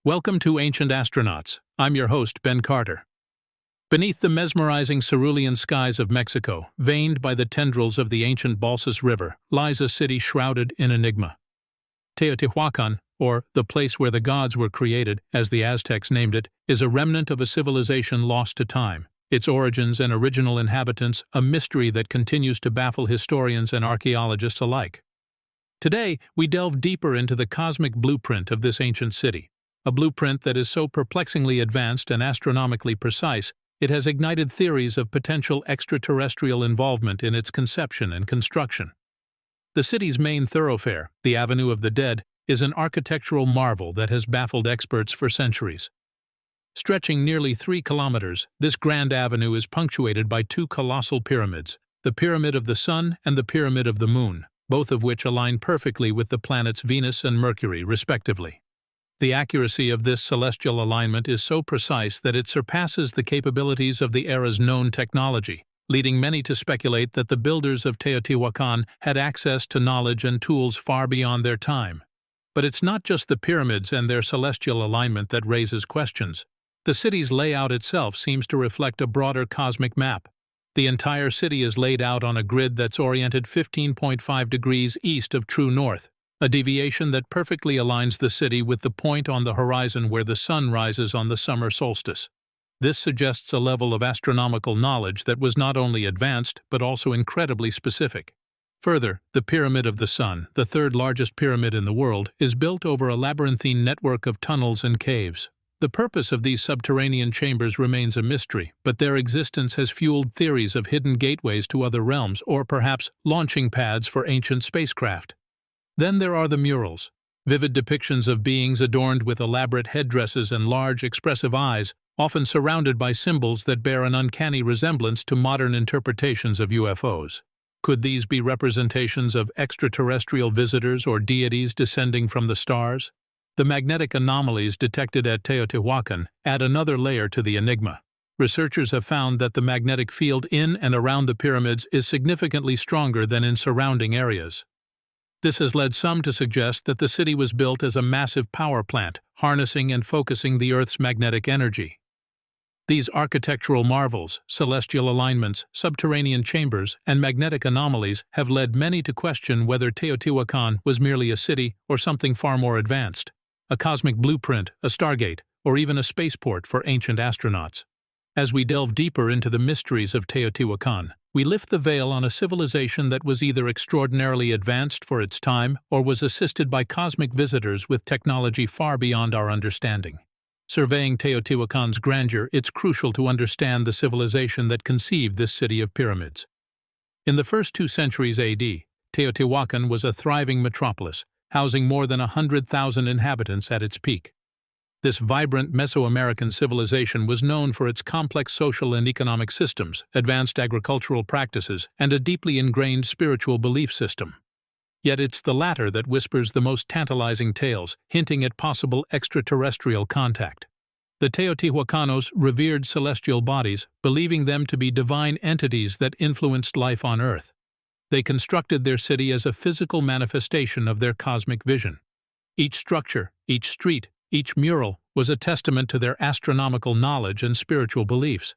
Welcome to Ancient Astronauts. I'm your host, Ben Carter. Beneath the mesmerizing cerulean skies of Mexico, veined by the tendrils of the ancient Balsas River, lies a city shrouded in enigma. Teotihuacan, or the place where the gods were created, as the Aztecs named it, is a remnant of a civilization lost to time. Its origins and original inhabitants, a mystery that continues to baffle historians and archaeologists alike. Today, we delve deeper into the cosmic blueprint of this ancient city. A blueprint that is so perplexingly advanced and astronomically precise, it has ignited theories of potential extraterrestrial involvement in its conception and construction. The city's main thoroughfare, the Avenue of the Dead, is an architectural marvel that has baffled experts for centuries. Stretching nearly 3 kilometers, this grand avenue is punctuated by two colossal pyramids, the Pyramid of the Sun and the Pyramid of the Moon, both of which align perfectly with the planets Venus and Mercury, respectively. The accuracy of this celestial alignment is so precise that it surpasses the capabilities of the era's known technology, leading many to speculate that the builders of Teotihuacan had access to knowledge and tools far beyond their time. But it's not just the pyramids and their celestial alignment that raises questions. The city's layout itself seems to reflect a broader cosmic map. The entire city is laid out on a grid that's oriented 15.5 degrees east of true north, a deviation that perfectly aligns the city with the point on the horizon where the sun rises on the summer solstice. This suggests a level of astronomical knowledge that was not only advanced but also incredibly specific. Further, the Pyramid of the Sun, the third largest pyramid in the world, is built over a labyrinthine network of tunnels and caves. The purpose of these subterranean chambers remains a mystery, but their existence has fueled theories of hidden gateways to other realms or perhaps launching pads for ancient spacecraft. Then there are the murals, vivid depictions of beings adorned with elaborate headdresses and large, expressive eyes, often surrounded by symbols that bear an uncanny resemblance to modern interpretations of UFOs. Could these be representations of extraterrestrial visitors or deities descending from the stars? The magnetic anomalies detected at Teotihuacan add another layer to the enigma. Researchers have found that the magnetic field in and around the pyramids is significantly stronger than in surrounding areas. This has led some to suggest that the city was built as a massive power plant, harnessing and focusing the Earth's magnetic energy. These architectural marvels, celestial alignments, subterranean chambers, and magnetic anomalies have led many to question whether Teotihuacan was merely a city or something far more advanced, a cosmic blueprint, a Stargate, or even a spaceport for ancient astronauts. As we delve deeper into the mysteries of Teotihuacan, we lift the veil on a civilization that was either extraordinarily advanced for its time or was assisted by cosmic visitors with technology far beyond our understanding. Surveying Teotihuacan's grandeur, it's crucial to understand the civilization that conceived this city of pyramids. In the first 2 centuries AD, Teotihuacan was a thriving metropolis, housing more than 100,000 inhabitants at its peak. This vibrant Mesoamerican civilization was known for its complex social and economic systems, advanced agricultural practices, and a deeply ingrained spiritual belief system. Yet it's the latter that whispers the most tantalizing tales, hinting at possible extraterrestrial contact. The Teotihuacanos revered celestial bodies, believing them to be divine entities that influenced life on Earth. They constructed their city as a physical manifestation of their cosmic vision. Each structure, each street, each mural was a testament to their astronomical knowledge and spiritual beliefs.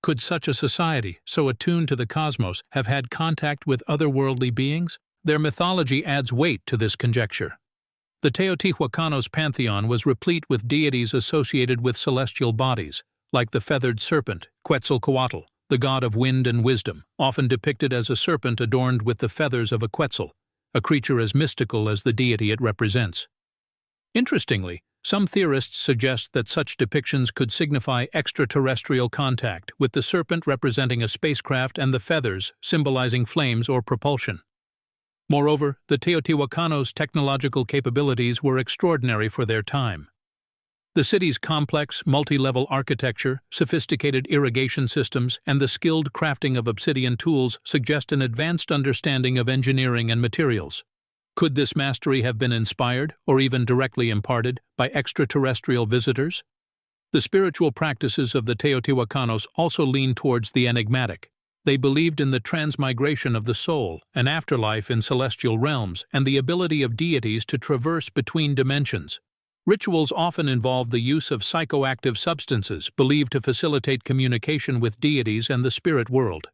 Could such a society, so attuned to the cosmos, have had contact with otherworldly beings? Their mythology adds weight to this conjecture. The Teotihuacanos' pantheon was replete with deities associated with celestial bodies, like the feathered serpent, Quetzalcoatl, the god of wind and wisdom, often depicted as a serpent adorned with the feathers of a quetzal, a creature as mystical as the deity it represents. Interestingly, some theorists suggest that such depictions could signify extraterrestrial contact, with the serpent representing a spacecraft and the feathers symbolizing flames or propulsion. Moreover, the Teotihuacanos' technological capabilities were extraordinary for their time. The city's complex, multi-level architecture, sophisticated irrigation systems, and the skilled crafting of obsidian tools suggest an advanced understanding of engineering and materials. Could this mastery have been inspired, or even directly imparted, by extraterrestrial visitors? The spiritual practices of the Teotihuacanos also lean towards the enigmatic. They believed in the transmigration of the soul, an afterlife in celestial realms, and the ability of deities to traverse between dimensions. Rituals often involve the use of psychoactive substances believed to facilitate communication with deities and the spirit world.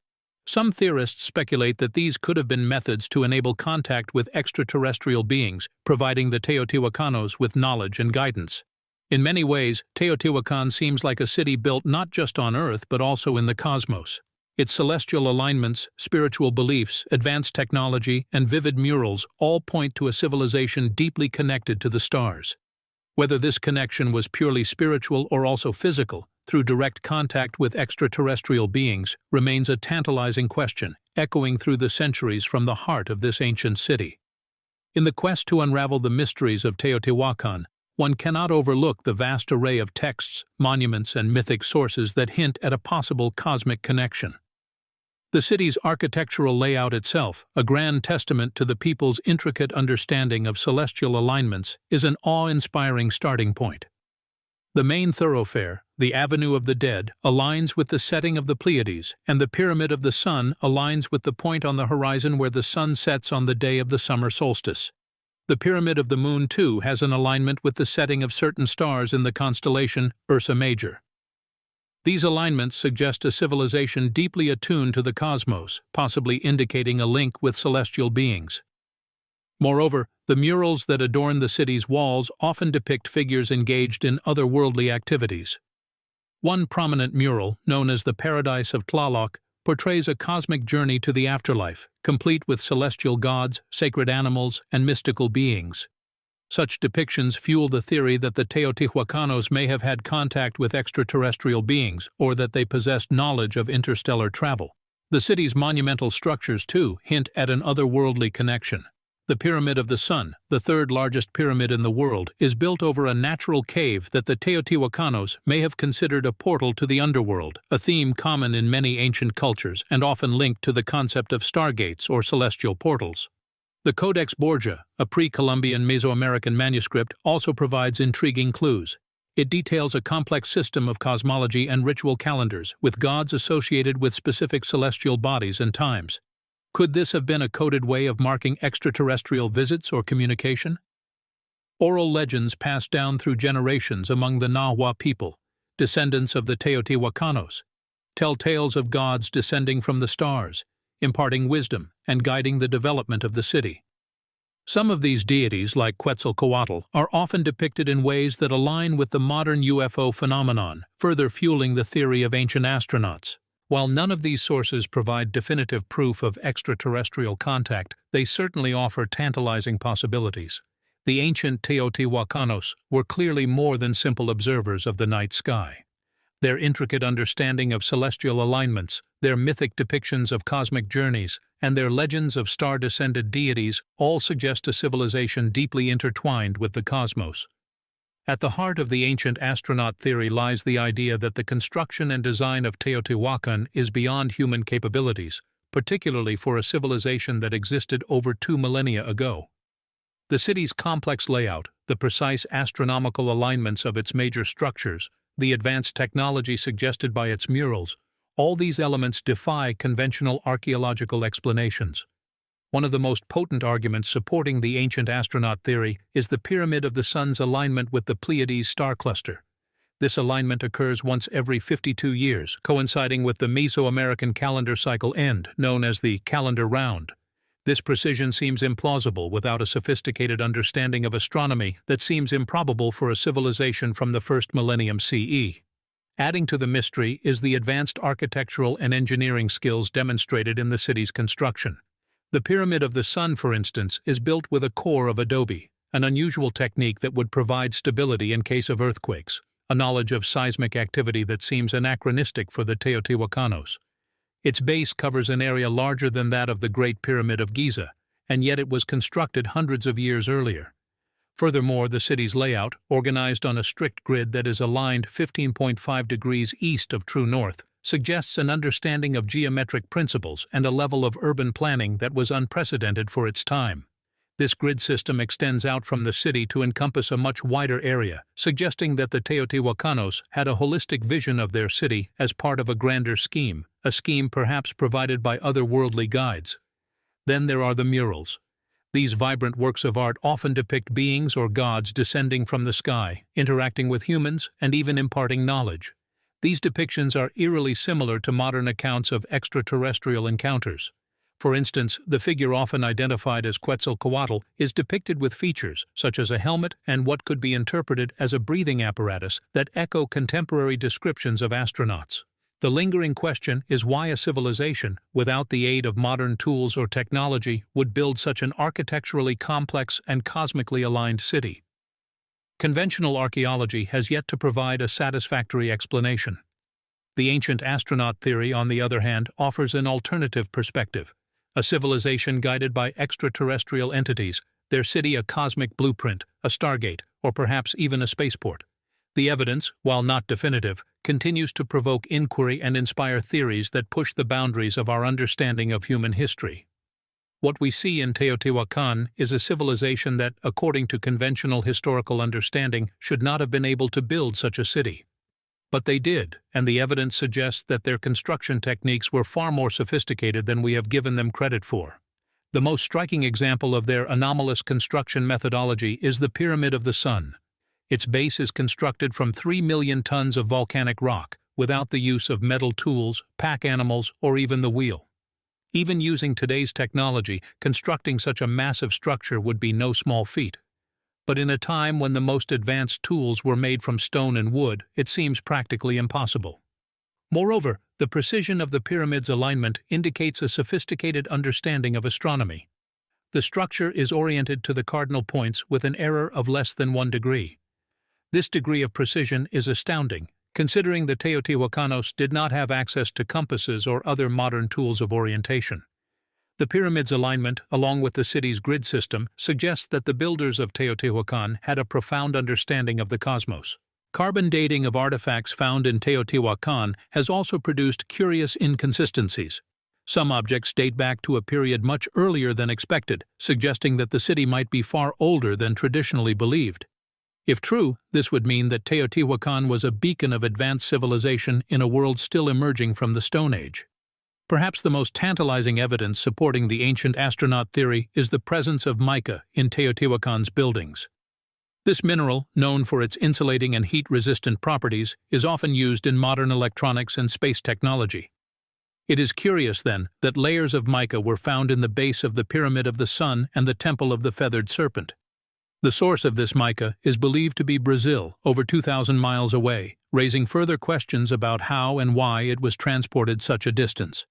Some theorists speculate that these could have been methods to enable contact with extraterrestrial beings, providing the Teotihuacanos with knowledge and guidance. In many ways, Teotihuacan seems like a city built not just on Earth but also in the cosmos. Its celestial alignments, spiritual beliefs, advanced technology, and vivid murals all point to a civilization deeply connected to the stars. Whether this connection was purely spiritual or also physical, through direct contact with extraterrestrial beings, remains a tantalizing question, echoing through the centuries from the heart of this ancient city. In the quest to unravel the mysteries of Teotihuacan, one cannot overlook the vast array of texts, monuments, and mythic sources that hint at a possible cosmic connection. The city's architectural layout itself, a grand testament to the people's intricate understanding of celestial alignments, is an awe-inspiring starting point. The main thoroughfare, the Avenue of the Dead, aligns with the setting of the Pleiades, and the Pyramid of the Sun aligns with the point on the horizon where the sun sets on the day of the summer solstice. The Pyramid of the Moon, too, has an alignment with the setting of certain stars in the constellation Ursa Major. These alignments suggest a civilization deeply attuned to the cosmos, possibly indicating a link with celestial beings. Moreover, the murals that adorn the city's walls often depict figures engaged in otherworldly activities. One prominent mural, known as the Paradise of Tlaloc, portrays a cosmic journey to the afterlife, complete with celestial gods, sacred animals, and mystical beings. Such depictions fuel the theory that the Teotihuacanos may have had contact with extraterrestrial beings, or that they possessed knowledge of interstellar travel. The city's monumental structures, too, hint at an otherworldly connection. The Pyramid of the Sun, the third largest pyramid in the world, is built over a natural cave that the Teotihuacanos may have considered a portal to the underworld, a theme common in many ancient cultures and often linked to the concept of stargates or celestial portals. The Codex Borgia, a pre-Columbian Mesoamerican manuscript, also provides intriguing clues. It details a complex system of cosmology and ritual calendars, with gods associated with specific celestial bodies and times. Could this have been a coded way of marking extraterrestrial visits or communication? Oral legends passed down through generations among the Nahua people, descendants of the Teotihuacanos, tell tales of gods descending from the stars, imparting wisdom and guiding the development of the city. Some of these deities, like Quetzalcoatl, are often depicted in ways that align with the modern UFO phenomenon, further fueling the theory of ancient astronauts. While none of these sources provide definitive proof of extraterrestrial contact, they certainly offer tantalizing possibilities. The ancient Teotihuacanos were clearly more than simple observers of the night sky. Their intricate understanding of celestial alignments, their mythic depictions of cosmic journeys, and their legends of star-descended deities all suggest a civilization deeply intertwined with the cosmos. At the heart of the ancient astronaut theory lies the idea that the construction and design of Teotihuacan is beyond human capabilities, particularly for a civilization that existed over 2 millennia ago. The city's complex layout, the precise astronomical alignments of its major structures, the advanced technology suggested by its murals, all these elements defy conventional archaeological explanations. One of the most potent arguments supporting the ancient astronaut theory is the Pyramid of the Sun's alignment with the Pleiades star cluster. This alignment occurs once every 52 years, coinciding with the Mesoamerican calendar cycle end, known as the calendar round. This precision seems implausible without a sophisticated understanding of astronomy that seems improbable for a civilization from the first millennium CE. Adding to the mystery is the advanced architectural and engineering skills demonstrated in the city's construction. The Pyramid of the Sun, for instance, is built with a core of adobe, an unusual technique that would provide stability in case of earthquakes, a knowledge of seismic activity that seems anachronistic for the Teotihuacanos. Its base covers an area larger than that of the Great Pyramid of Giza, and yet it was constructed hundreds of years earlier. Furthermore, the city's layout, organized on a strict grid that is aligned 15.5 degrees east of true north, suggests an understanding of geometric principles and a level of urban planning that was unprecedented for its time. This grid system extends out from the city to encompass a much wider area, suggesting that the Teotihuacanos had a holistic vision of their city as part of a grander scheme, a scheme perhaps provided by otherworldly guides. Then there are the murals. These vibrant works of art often depict beings or gods descending from the sky, interacting with humans, and even imparting knowledge. These depictions are eerily similar to modern accounts of extraterrestrial encounters. For instance, the figure often identified as Quetzalcoatl is depicted with features such as a helmet and what could be interpreted as a breathing apparatus that echo contemporary descriptions of astronauts. The lingering question is why a civilization, without the aid of modern tools or technology, would build such an architecturally complex and cosmically aligned city. Conventional archaeology has yet to provide a satisfactory explanation. The ancient astronaut theory, on the other hand, offers an alternative perspective. A civilization guided by extraterrestrial entities, their city a cosmic blueprint, a Stargate, or perhaps even a spaceport. The evidence, while not definitive, continues to provoke inquiry and inspire theories that push the boundaries of our understanding of human history. What we see in Teotihuacan is a civilization that, according to conventional historical understanding, should not have been able to build such a city. But they did, and the evidence suggests that their construction techniques were far more sophisticated than we have given them credit for. The most striking example of their anomalous construction methodology is the Pyramid of the Sun. Its base is constructed from 3 million tons of volcanic rock, without the use of metal tools, pack animals, or even the wheel. Even using today's technology, constructing such a massive structure would be no small feat. But in a time when the most advanced tools were made from stone and wood, it seems practically impossible. Moreover, the precision of the pyramid's alignment indicates a sophisticated understanding of astronomy. The structure is oriented to the cardinal points with an error of less than 1 degree. This degree of precision is astounding, considering the Teotihuacanos did not have access to compasses or other modern tools of orientation. The pyramid's alignment, along with the city's grid system, suggests that the builders of Teotihuacan had a profound understanding of the cosmos. Carbon dating of artifacts found in Teotihuacan has also produced curious inconsistencies. Some objects date back to a period much earlier than expected, suggesting that the city might be far older than traditionally believed. If true, this would mean that Teotihuacan was a beacon of advanced civilization in a world still emerging from the Stone Age. Perhaps the most tantalizing evidence supporting the ancient astronaut theory is the presence of mica in Teotihuacan's buildings. This mineral, known for its insulating and heat-resistant properties, is often used in modern electronics and space technology. It is curious, then, that layers of mica were found in the base of the Pyramid of the Sun and the Temple of the Feathered Serpent. The source of this mica is believed to be Brazil, over 2,000 miles away, raising further questions about how and why it was transported such a distance.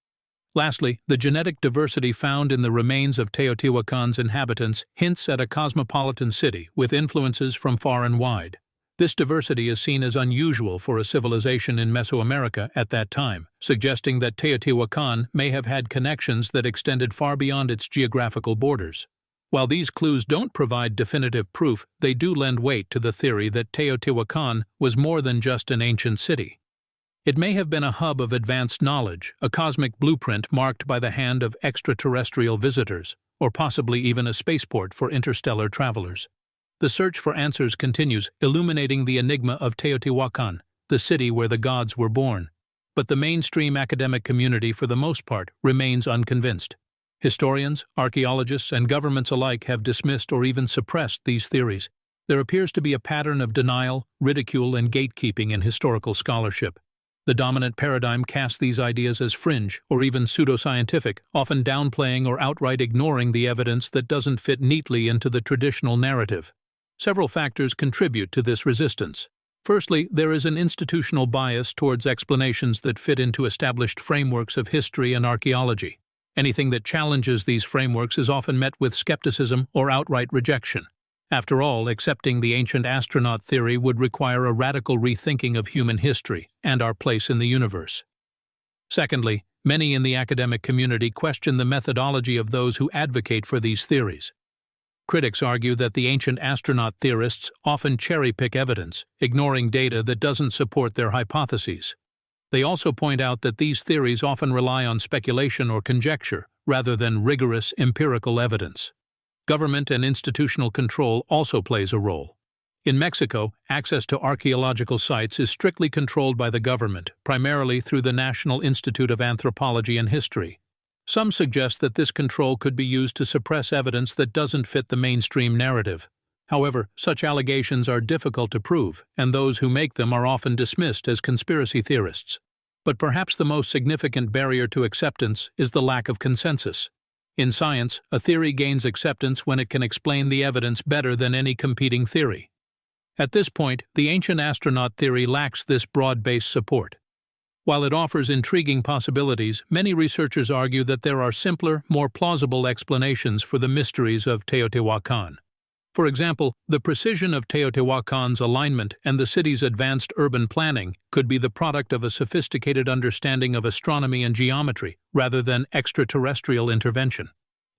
Lastly, the genetic diversity found in the remains of Teotihuacan's inhabitants hints at a cosmopolitan city with influences from far and wide. This diversity is seen as unusual for a civilization in Mesoamerica at that time, suggesting that Teotihuacan may have had connections that extended far beyond its geographical borders. While these clues don't provide definitive proof, they do lend weight to the theory that Teotihuacan was more than just an ancient city. It may have been a hub of advanced knowledge, a cosmic blueprint marked by the hand of extraterrestrial visitors, or possibly even a spaceport for interstellar travelers. The search for answers continues, illuminating the enigma of Teotihuacan, the city where the gods were born. But the mainstream academic community, for the most part, remains unconvinced. Historians, archaeologists, and governments alike have dismissed or even suppressed these theories. There appears to be a pattern of denial, ridicule, and gatekeeping in historical scholarship. The dominant paradigm casts these ideas as fringe or even pseudoscientific, often downplaying or outright ignoring the evidence that doesn't fit neatly into the traditional narrative. Several factors contribute to this resistance. Firstly, there is an institutional bias towards explanations that fit into established frameworks of history and archaeology. Anything that challenges these frameworks is often met with skepticism or outright rejection. After all, accepting the ancient astronaut theory would require a radical rethinking of human history and our place in the universe. Secondly, many in the academic community question the methodology of those who advocate for these theories. Critics argue that the ancient astronaut theorists often cherry-pick evidence, ignoring data that doesn't support their hypotheses. They also point out that these theories often rely on speculation or conjecture, rather than rigorous empirical evidence. Government and institutional control also plays a role. In Mexico, access to archaeological sites is strictly controlled by the government, primarily through the National Institute of Anthropology and History. Some suggest that this control could be used to suppress evidence that doesn't fit the mainstream narrative. However, such allegations are difficult to prove, and those who make them are often dismissed as conspiracy theorists. But perhaps the most significant barrier to acceptance is the lack of consensus. In science, a theory gains acceptance when it can explain the evidence better than any competing theory. At this point, the ancient astronaut theory lacks this broad-based support. While it offers intriguing possibilities, many researchers argue that there are simpler, more plausible explanations for the mysteries of Teotihuacan. For example, the precision of Teotihuacan's alignment and the city's advanced urban planning could be the product of a sophisticated understanding of astronomy and geometry, rather than extraterrestrial intervention.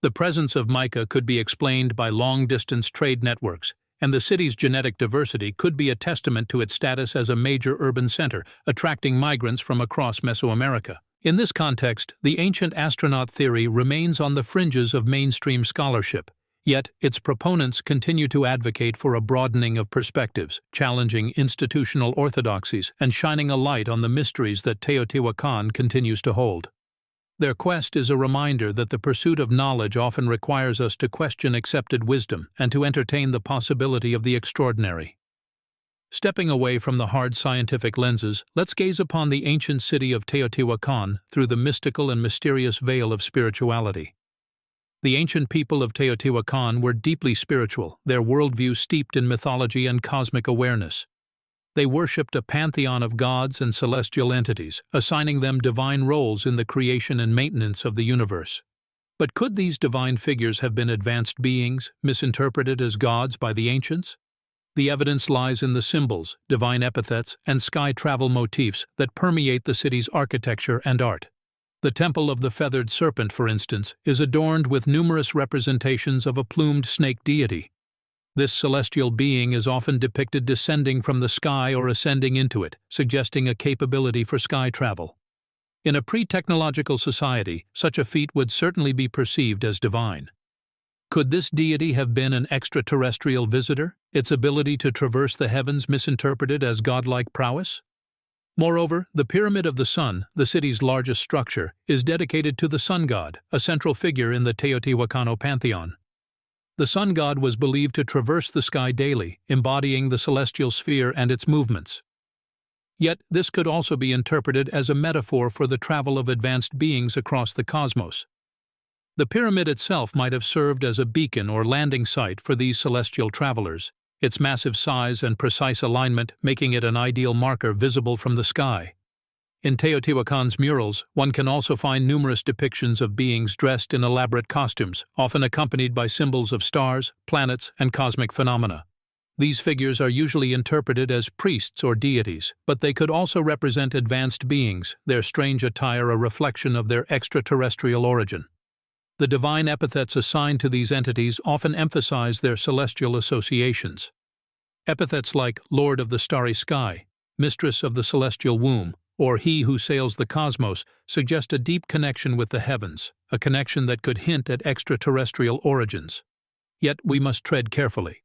The presence of mica could be explained by long-distance trade networks, and the city's genetic diversity could be a testament to its status as a major urban center, attracting migrants from across Mesoamerica. In this context, the ancient astronaut theory remains on the fringes of mainstream scholarship. Yet, its proponents continue to advocate for a broadening of perspectives, challenging institutional orthodoxies and shining a light on the mysteries that Teotihuacan continues to hold. Their quest is a reminder that the pursuit of knowledge often requires us to question accepted wisdom and to entertain the possibility of the extraordinary. Stepping away from the hard scientific lenses, let's gaze upon the ancient city of Teotihuacan through the mystical and mysterious veil of spirituality. The ancient people of Teotihuacan were deeply spiritual, their worldview steeped in mythology and cosmic awareness. They worshipped a pantheon of gods and celestial entities, assigning them divine roles in the creation and maintenance of the universe. But could these divine figures have been advanced beings, misinterpreted as gods by the ancients? The evidence lies in the symbols, divine epithets, and sky travel motifs that permeate the city's architecture and art. The Temple of the Feathered Serpent, for instance, is adorned with numerous representations of a plumed snake deity. This celestial being is often depicted descending from the sky or ascending into it, suggesting a capability for sky travel. In a pre-technological society, such a feat would certainly be perceived as divine. Could this deity have been an extraterrestrial visitor, its ability to traverse the heavens misinterpreted as godlike prowess? Moreover, the Pyramid of the Sun, the city's largest structure, is dedicated to the sun god, a central figure in the Teotihuacano pantheon. The sun god was believed to traverse the sky daily, embodying the celestial sphere and its movements. Yet, this could also be interpreted as a metaphor for the travel of advanced beings across the cosmos. The pyramid itself might have served as a beacon or landing site for these celestial travelers, its massive size and precise alignment making it an ideal marker visible from the sky. In Teotihuacan's murals, one can also find numerous depictions of beings dressed in elaborate costumes, often accompanied by symbols of stars, planets, and cosmic phenomena. These figures are usually interpreted as priests or deities, but they could also represent advanced beings, their strange attire a reflection of their extraterrestrial origin. The divine epithets assigned to these entities often emphasize their celestial associations. Epithets like Lord of the Starry Sky, Mistress of the Celestial Womb, or He who sails the cosmos suggest a deep connection with the heavens, a connection that could hint at extraterrestrial origins. Yet we must tread carefully.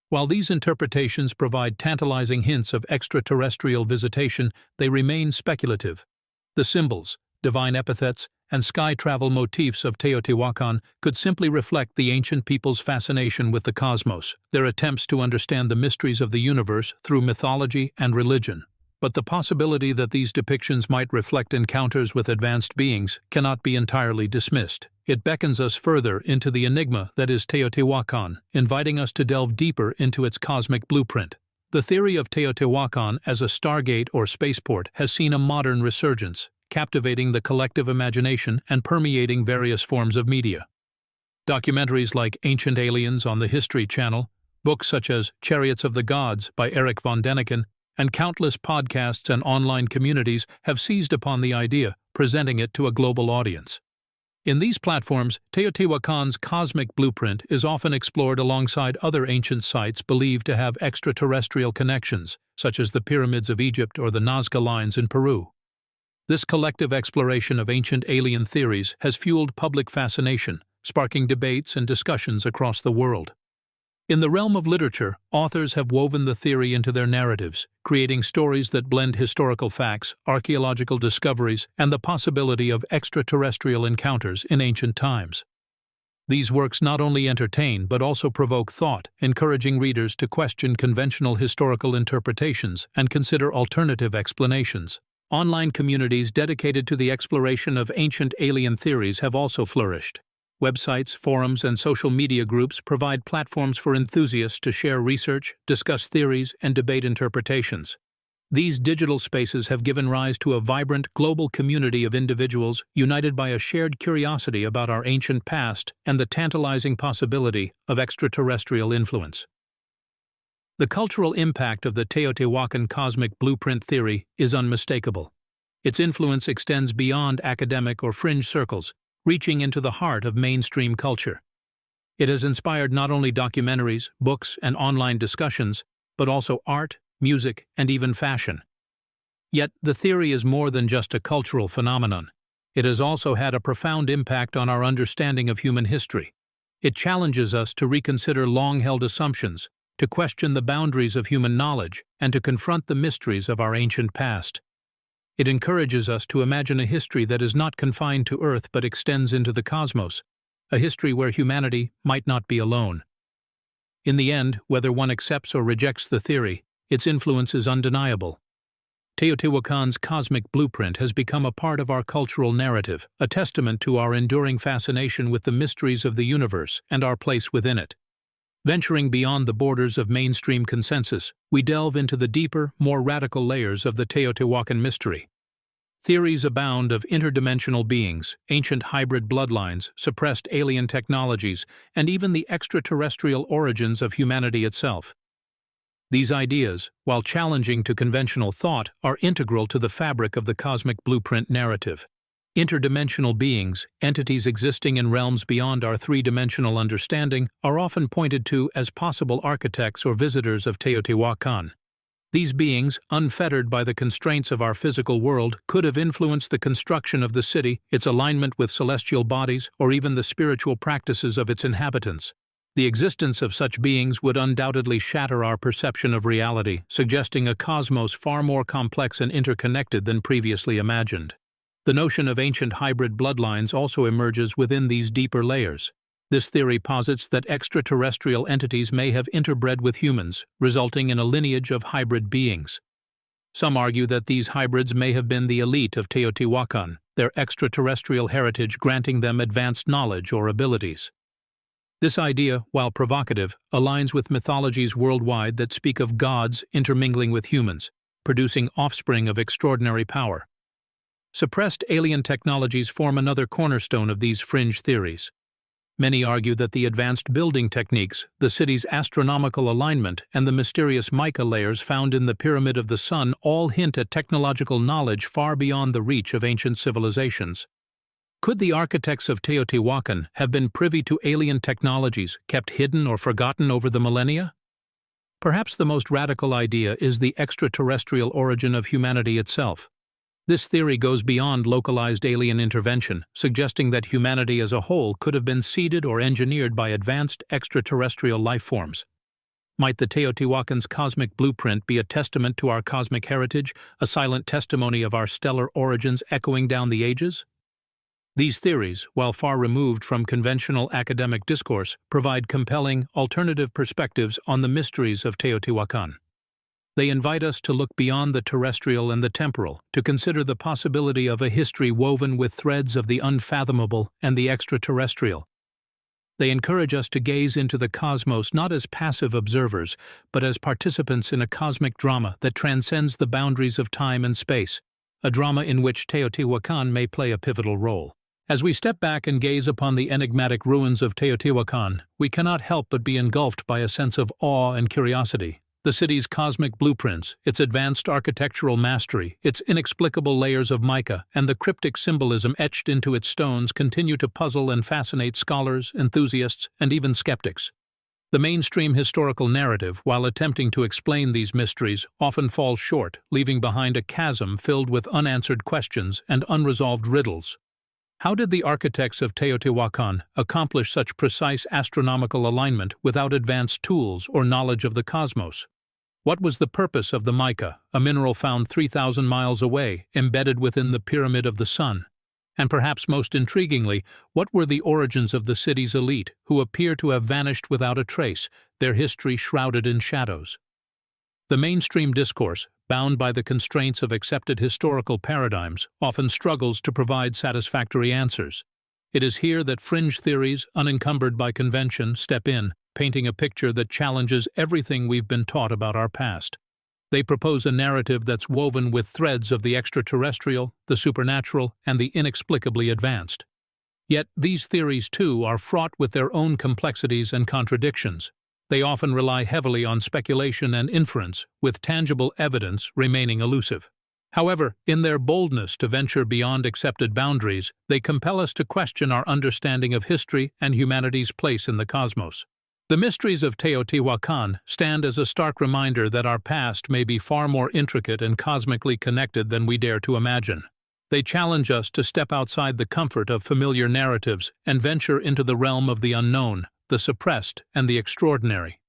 While these interpretations provide tantalizing hints of extraterrestrial visitation, they remain speculative. The symbols, divine epithets, and sky travel motifs of Teotihuacan could simply reflect the ancient people's fascination with the cosmos, their attempts to understand the mysteries of the universe through mythology and religion. But the possibility that these depictions might reflect encounters with advanced beings cannot be entirely dismissed. It beckons us further into the enigma that is Teotihuacan, inviting us to delve deeper into its cosmic blueprint. The theory of Teotihuacan as a Stargate or spaceport has seen a modern resurgence, captivating the collective imagination and permeating various forms of media. Documentaries like Ancient Aliens on the History Channel, books such as Chariots of the Gods by Erich von Däniken, and countless podcasts and online communities have seized upon the idea, presenting it to a global audience. In these platforms, Teotihuacan's cosmic blueprint is often explored alongside other ancient sites believed to have extraterrestrial connections, such as the pyramids of Egypt or the Nazca Lines in Peru. This collective exploration of ancient alien theories has fueled public fascination, sparking debates and discussions across the world. In the realm of literature, authors have woven the theory into their narratives, creating stories that blend historical facts, archaeological discoveries, and the possibility of extraterrestrial encounters in ancient times. These works not only entertain but also provoke thought, encouraging readers to question conventional historical interpretations and consider alternative explanations. Online communities dedicated to the exploration of ancient alien theories have also flourished. Websites, forums, and social media groups provide platforms for enthusiasts to share research, discuss theories, and debate interpretations. These digital spaces have given rise to a vibrant, global community of individuals united by a shared curiosity about our ancient past and the tantalizing possibility of extraterrestrial influence. The cultural impact of the Teotihuacan cosmic blueprint theory is unmistakable. Its influence extends beyond academic or fringe circles, reaching into the heart of mainstream culture. It has inspired not only documentaries, books, and online discussions, but also art, music, and even fashion. Yet, the theory is more than just a cultural phenomenon. It has also had a profound impact on our understanding of human history. It challenges us to reconsider long-held assumptions, to question the boundaries of human knowledge, and to confront the mysteries of our ancient past. It encourages us to imagine a history that is not confined to Earth but extends into the cosmos, a history where humanity might not be alone. In the end, whether one accepts or rejects the theory, its influence is undeniable. Teotihuacan's cosmic blueprint has become a part of our cultural narrative, a testament to our enduring fascination with the mysteries of the universe and our place within it. Venturing beyond the borders of mainstream consensus, we delve into the deeper, more radical layers of the Teotihuacan mystery. Theories abound of interdimensional beings, ancient hybrid bloodlines, suppressed alien technologies, and even the extraterrestrial origins of humanity itself. These ideas, while challenging to conventional thought, are integral to the fabric of the cosmic blueprint narrative. Interdimensional beings, entities existing in realms beyond our three-dimensional understanding, are often pointed to as possible architects or visitors of Teotihuacan. These beings, unfettered by the constraints of our physical world, could have influenced the construction of the city, its alignment with celestial bodies, or even the spiritual practices of its inhabitants. The existence of such beings would undoubtedly shatter our perception of reality, suggesting a cosmos far more complex and interconnected than previously imagined. The notion of ancient hybrid bloodlines also emerges within these deeper layers. This theory posits that extraterrestrial entities may have interbred with humans, resulting in a lineage of hybrid beings. Some argue that these hybrids may have been the elite of Teotihuacan, their extraterrestrial heritage granting them advanced knowledge or abilities. This idea, while provocative, aligns with mythologies worldwide that speak of gods intermingling with humans, producing offspring of extraordinary power. Suppressed alien technologies form another cornerstone of these fringe theories. Many argue that the advanced building techniques, the city's astronomical alignment, and the mysterious mica layers found in the Pyramid of the Sun all hint at technological knowledge far beyond the reach of ancient civilizations. Could the architects of Teotihuacan have been privy to alien technologies kept hidden or forgotten over the millennia? Perhaps the most radical idea is the extraterrestrial origin of humanity itself. This theory goes beyond localized alien intervention, suggesting that humanity as a whole could have been seeded or engineered by advanced extraterrestrial life forms. Might the Teotihuacan's cosmic blueprint be a testament to our cosmic heritage, a silent testimony of our stellar origins echoing down the ages? These theories, while far removed from conventional academic discourse, provide compelling, alternative perspectives on the mysteries of Teotihuacan. They invite us to look beyond the terrestrial and the temporal, to consider the possibility of a history woven with threads of the unfathomable and the extraterrestrial. They encourage us to gaze into the cosmos not as passive observers, but as participants in a cosmic drama that transcends the boundaries of time and space, a drama in which Teotihuacan may play a pivotal role. As we step back and gaze upon the enigmatic ruins of Teotihuacan, we cannot help but be engulfed by a sense of awe and curiosity. The city's cosmic blueprints, its advanced architectural mastery, its inexplicable layers of mica, and the cryptic symbolism etched into its stones continue to puzzle and fascinate scholars, enthusiasts, and even skeptics. The mainstream historical narrative, while attempting to explain these mysteries, often falls short, leaving behind a chasm filled with unanswered questions and unresolved riddles. How did the architects of Teotihuacan accomplish such precise astronomical alignment without advanced tools or knowledge of the cosmos? What was the purpose of the mica, a mineral found 3,000 miles away, embedded within the pyramid of the sun? And perhaps most intriguingly, what were the origins of the city's elite, who appear to have vanished without a trace, their history shrouded in shadows? The mainstream discourse, bound by the constraints of accepted historical paradigms, often struggles to provide satisfactory answers. It is here that fringe theories, unencumbered by convention, step in, painting a picture that challenges everything we've been taught about our past. They propose a narrative that's woven with threads of the extraterrestrial, the supernatural, and the inexplicably advanced. Yet these theories, too, are fraught with their own complexities and contradictions. They often rely heavily on speculation and inference, with tangible evidence remaining elusive. However, in their boldness to venture beyond accepted boundaries, they compel us to question our understanding of history and humanity's place in the cosmos. The mysteries of Teotihuacan stand as a stark reminder that our past may be far more intricate and cosmically connected than we dare to imagine. They challenge us to step outside the comfort of familiar narratives and venture into the realm of the unknown, the suppressed, and the extraordinary.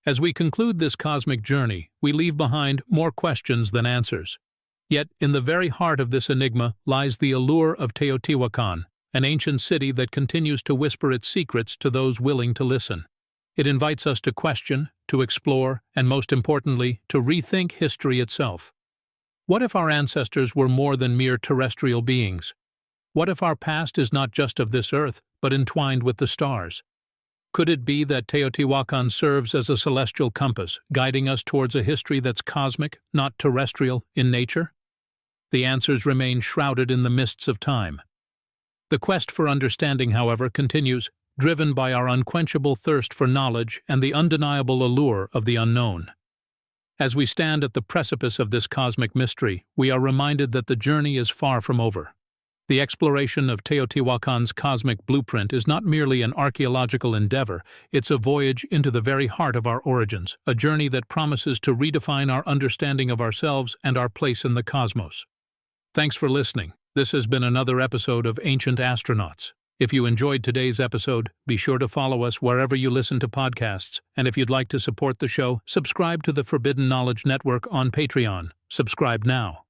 As we conclude this cosmic journey, we leave behind more questions than answers. Yet, in the very heart of this enigma lies the allure of Teotihuacan, an ancient city that continues to whisper its secrets to those willing to listen. It invites us to question, to explore, and most importantly, to rethink history itself. What if our ancestors were more than mere terrestrial beings? What if our past is not just of this earth, but entwined with the stars? Could it be that Teotihuacan serves as a celestial compass, guiding us towards a history that's cosmic, not terrestrial, in nature? The answers remain shrouded in the mists of time. The quest for understanding, however, continues, driven by our unquenchable thirst for knowledge and the undeniable allure of the unknown. As we stand at the precipice of this cosmic mystery, we are reminded that the journey is far from over. The exploration of Teotihuacan's cosmic blueprint is not merely an archaeological endeavor, it's a voyage into the very heart of our origins, a journey that promises to redefine our understanding of ourselves and our place in the cosmos. Thanks for listening. This has been another episode of Ancient Astronauts. If you enjoyed today's episode, be sure to follow us wherever you listen to podcasts, and if you'd like to support the show, subscribe to the Forbidden Knowledge Network on Patreon. Subscribe now.